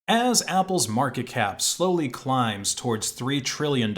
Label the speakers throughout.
Speaker 1: As Apple's market cap slowly climbs towards $3 trillion,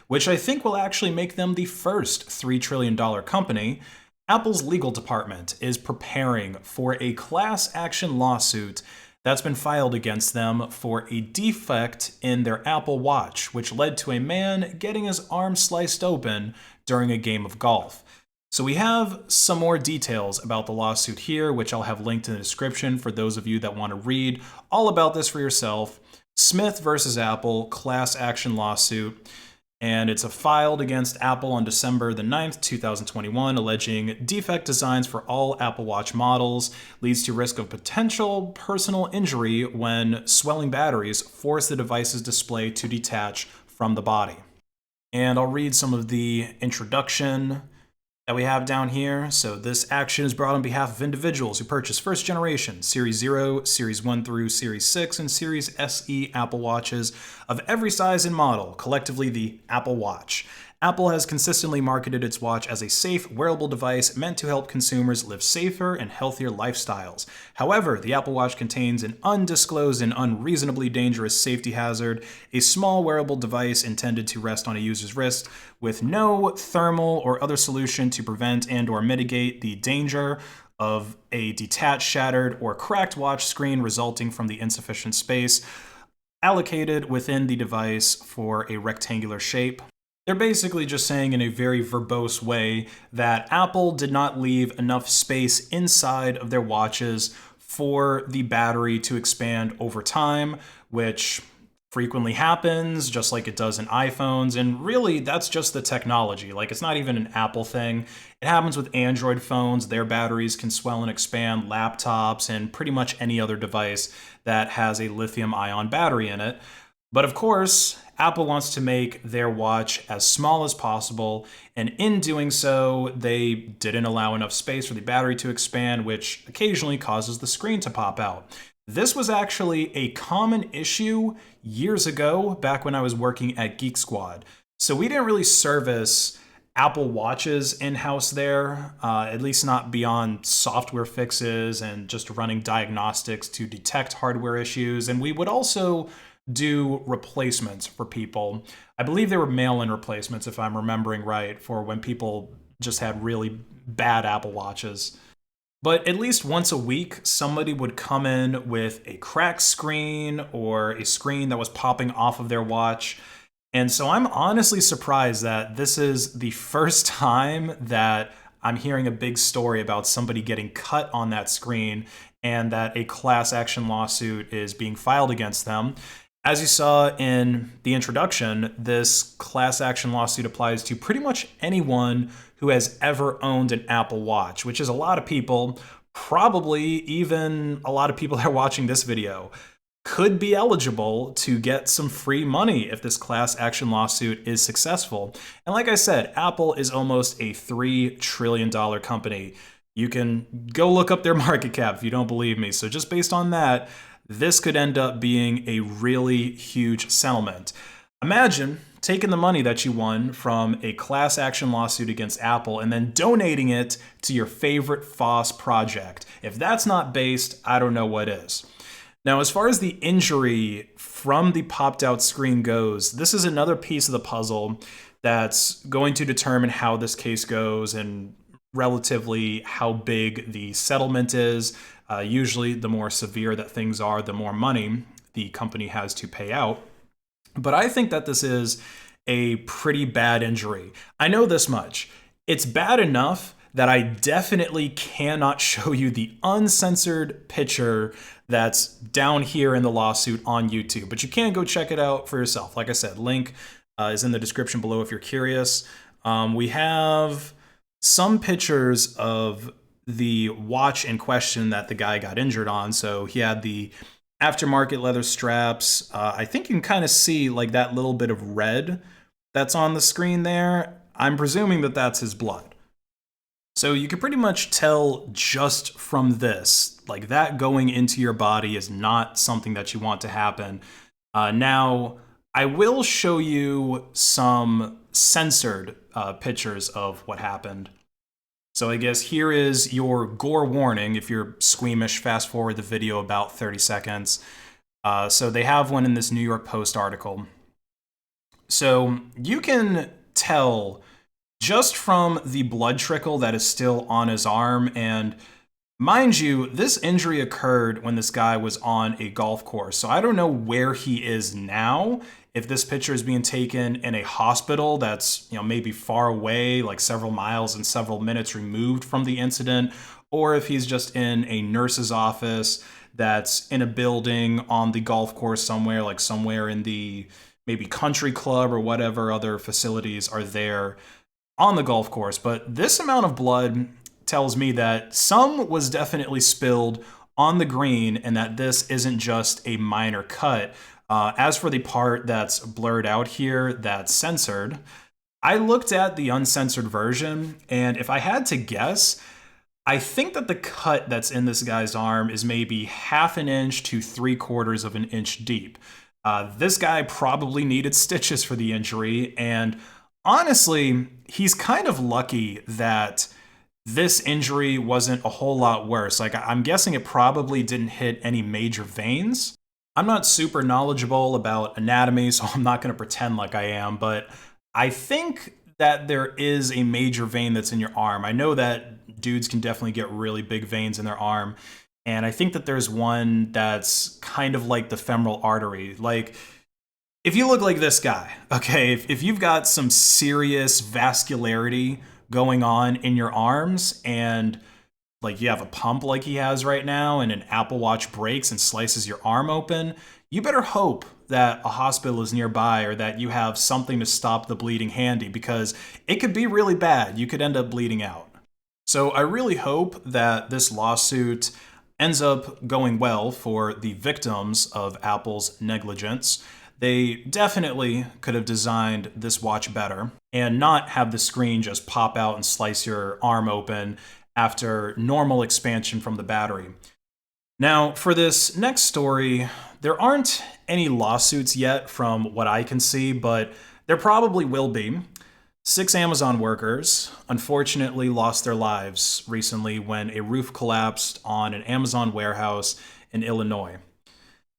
Speaker 1: which I think will actually make them the first $3 trillion company, Apple's legal department is preparing for a class action lawsuit that's been filed against them for a defect in their Apple Watch, which led to a man getting his arm sliced open during a game of golf. So we have some more details about the lawsuit here, which I'll have linked in the description for those of you that want to read all about this for yourself. Smith versus Apple class action lawsuit. And it's filed against Apple on December the 9th, 2021, alleging defect designs for all Apple Watch models leads to risk of potential personal injury when swelling batteries force the device's display to detach from the body. And I'll read some of the introduction that we have down here. So this action is brought on behalf of individuals who purchase first generation, Series 0, Series 1 through Series 6, and Series SE Apple Watches of every size and model, collectively the Apple Watch. Apple has consistently marketed its watch as a safe, wearable device meant to help consumers live safer and healthier lifestyles. However, the Apple Watch contains an undisclosed and unreasonably dangerous safety hazard, a small wearable device intended to rest on a user's wrist with no thermal or other solution to prevent and/or mitigate the danger of a detached, shattered, or cracked watch screen resulting from the insufficient space allocated within the device for a rectangular shape. They're basically just saying in a very verbose way that Apple did not leave enough space inside of their watches for the battery to expand over time, which frequently happens, just like it does in iPhones. And really, that's just the technology. Like, it's not even an Apple thing. It happens with Android phones. Their batteries can swell and expand, laptops, and pretty much any other device that has a lithium-ion battery in it. But of course, Apple wants to make their watch as small as possible, and in doing so, they didn't allow enough space for the battery to expand, which occasionally causes the screen to pop out. This was actually a common issue years ago, back when I was working at Geek Squad. So we didn't really service Apple Watches in-house there, at least not beyond software fixes and just running diagnostics to detect hardware issues. And we would also do replacements for people. I believe they were mail-in replacements, if I'm remembering right, for when people just had really bad Apple Watches. But at least once a week, somebody would come in with a cracked screen or a screen that was popping off of their watch. And so I'm honestly surprised that this is the first time that I'm hearing a big story about somebody getting cut on that screen and that a class action lawsuit is being filed against them. As you saw in the introduction, this class action lawsuit applies to pretty much anyone who has ever owned an Apple Watch, which is a lot of people, probably even a lot of people that are watching this video, could be eligible to get some free money if this class action lawsuit is successful. And like I said, Apple is almost a $3 trillion company. You can go look up their market cap if you don't believe me. So just based on that, this could end up being a really huge settlement. Imagine taking the money that you won from a class action lawsuit against Apple and then donating it to your favorite FOSS project. If that's not based, I don't know what is. Now, as far as the injury from the popped out screen goes, this is another piece of the puzzle that's going to determine how this case goes and relatively how big the settlement is. Usually, the more severe that things are, the more money the company has to pay out. But I think that this is a pretty bad injury. I know this much. It's bad enough that I definitely cannot show you the uncensored picture that's down here in the lawsuit on YouTube. But you can go check it out for yourself. Like I said, link is in the description below if you're curious. We have some pictures of the watch in question that the guy got injured on. So he had the aftermarket leather straps. I think you can kind of see like that little bit of red that's on the screen there. I'm presuming that that's his blood. So you can pretty much tell just from this, like that going into your body is not something that you want to happen. Now, I will show you some censored pictures of what happened. So I guess here is your gore warning. If you're squeamish, fast forward the video about 30 seconds. So they have one in this New York Post article. So you can tell just from the blood trickle that is still on his arm. And mind you, this injury occurred when this guy was on a golf course. So I don't know where he is now. If this picture is being taken in a hospital that's, maybe far away, like several miles and several minutes removed from the incident, or if he's just in a nurse's office that's in a building on the golf course somewhere, like somewhere in the maybe country club or whatever other facilities are there on the golf course. But this amount of blood tells me that some was definitely spilled on the green and that this isn't just a minor cut. As for the part that's blurred out here, that's censored, I looked at the uncensored version, and if I had to guess, I think that the cut that's in this guy's arm is maybe 1/2 inch to 3/4 of an inch deep. This guy probably needed stitches for the injury, and honestly, he's kind of lucky that this injury wasn't a whole lot worse. Like, I'm guessing it probably didn't hit any major veins. I'm not super knowledgeable about anatomy, so I'm not going to pretend like I am, but I think that there is a major vein that's in your arm. I know that dudes can definitely get really big veins in their arm, and I think that there's one that's kind of like the femoral artery. Like, if you look like this guy, okay, if you've got some serious vascularity going on in your arms and like you have a pump like he has right now and an Apple Watch breaks and slices your arm open, you better hope that a hospital is nearby or that you have something to stop the bleeding handy, because it could be really bad. You could end up bleeding out. So I really hope that this lawsuit ends up going well for the victims of Apple's negligence. They definitely could have designed this watch better and not have the screen just pop out and slice your arm open after normal expansion from the battery. Now, for this next story, there aren't any lawsuits yet from what I can see, but there probably will be. 6 Amazon workers unfortunately lost their lives recently when a roof collapsed on an Amazon warehouse in Illinois.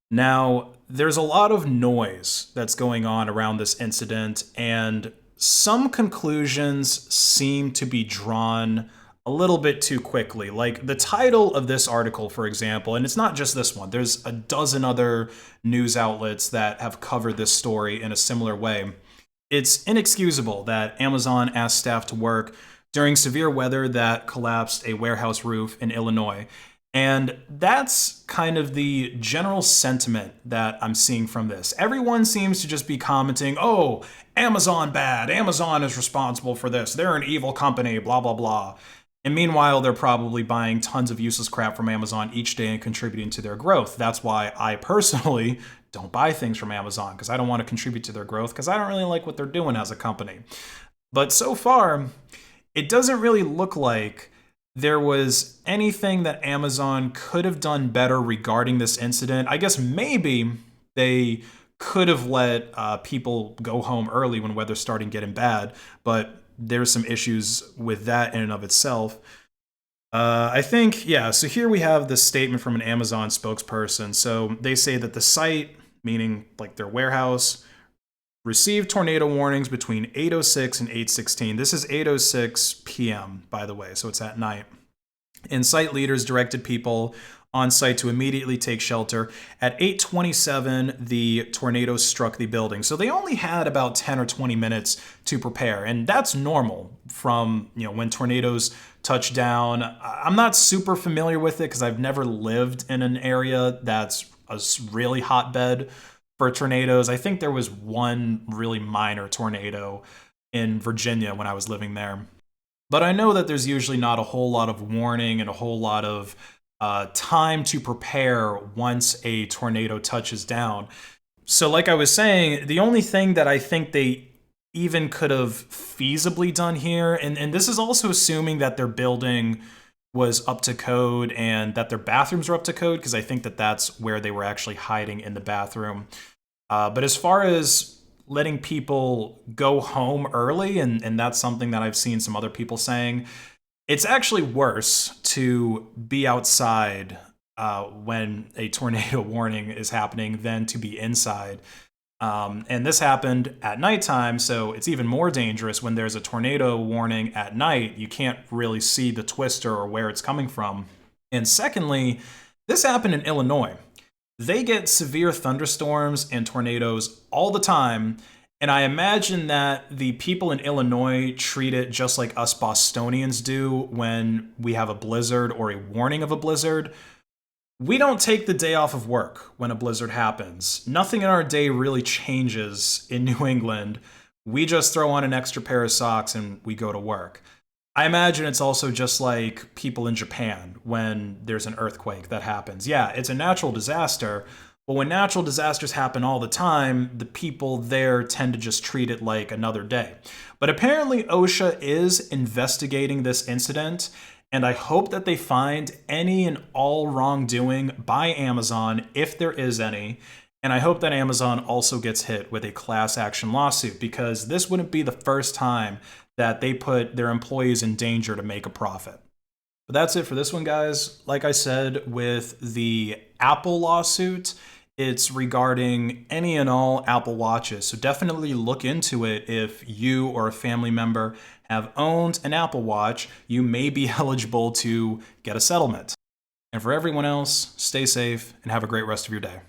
Speaker 1: Now, there's a lot of noise that's going on around this incident, and some conclusions seem to be drawn a little bit too quickly. Like the title of this article, for example, and it's not just this one, there's a dozen other news outlets that have covered this story in a similar way. It's inexcusable that Amazon asked staff to work during severe weather that collapsed a warehouse roof in Illinois. And that's kind of the general sentiment that I'm seeing from this. Everyone seems to just be commenting, oh, Amazon bad, Amazon is responsible for this, they're an evil company, blah, blah, blah. And meanwhile, they're probably buying tons of useless crap from Amazon each day and contributing to their growth. That's why I personally don't buy things from Amazon, because I don't want to contribute to their growth, because I don't really like what they're doing as a company. But so far, it doesn't really look like there was anything that Amazon could have done better regarding this incident. I guess maybe they could have let people go home early when weather's starting getting bad, but there's some issues with that in and of itself. I think, yeah, so here we have this statement from an Amazon spokesperson. So they say that the site, meaning like their warehouse, received tornado warnings between 8:06 and 8:16. This is 8:06 p.m., by the way, so it's at night. And site leaders directed people on site to immediately take shelter. At 8:27, the tornado struck the building. So they only had about 10 or 20 minutes to prepare, and that's normal from, when tornadoes touch down. I'm not super familiar with it because I've never lived in an area that's a really hotbed for tornadoes. I think there was one really minor tornado in Virginia when I was living there. But I know that there's usually not a whole lot of warning and a whole lot of time to prepare once a tornado touches down. So like I was saying, the only thing that I think they even could have feasibly done here, and this is also assuming that their building was up to code and that their bathrooms were up to code, because I think that that's where they were actually hiding, in the bathroom. But as far as letting people go home early, and that's something that I've seen some other people saying, it's actually worse to be outside when a tornado warning is happening than to be inside. And this happened at nighttime, so it's even more dangerous when there's a tornado warning at night. You can't really see the twister or where it's coming from. And secondly, this happened in Illinois. They get severe thunderstorms and tornadoes all the time, and I imagine that the people in Illinois treat it just like us Bostonians do when we have a blizzard or a warning of a blizzard. We don't take the day off of work when a blizzard happens. Nothing in our day really changes in New England. We just throw on an extra pair of socks and we go to work. I imagine it's also just like people in Japan when there's an earthquake that happens. Yeah, it's a natural disaster, but when natural disasters happen all the time, the people there tend to just treat it like another day. But apparently OSHA is investigating this incident, and I hope that they find any and all wrongdoing by Amazon, if there is any. And I hope that Amazon also gets hit with a class action lawsuit, because this wouldn't be the first time that they put their employees in danger to make a profit. But that's it for this one, guys. Like I said, with the Apple lawsuit, it's regarding any and all Apple Watches. So definitely look into it. If you or a family member have owned an Apple Watch, you may be eligible to get a settlement. And for everyone else, stay safe and have a great rest of your day.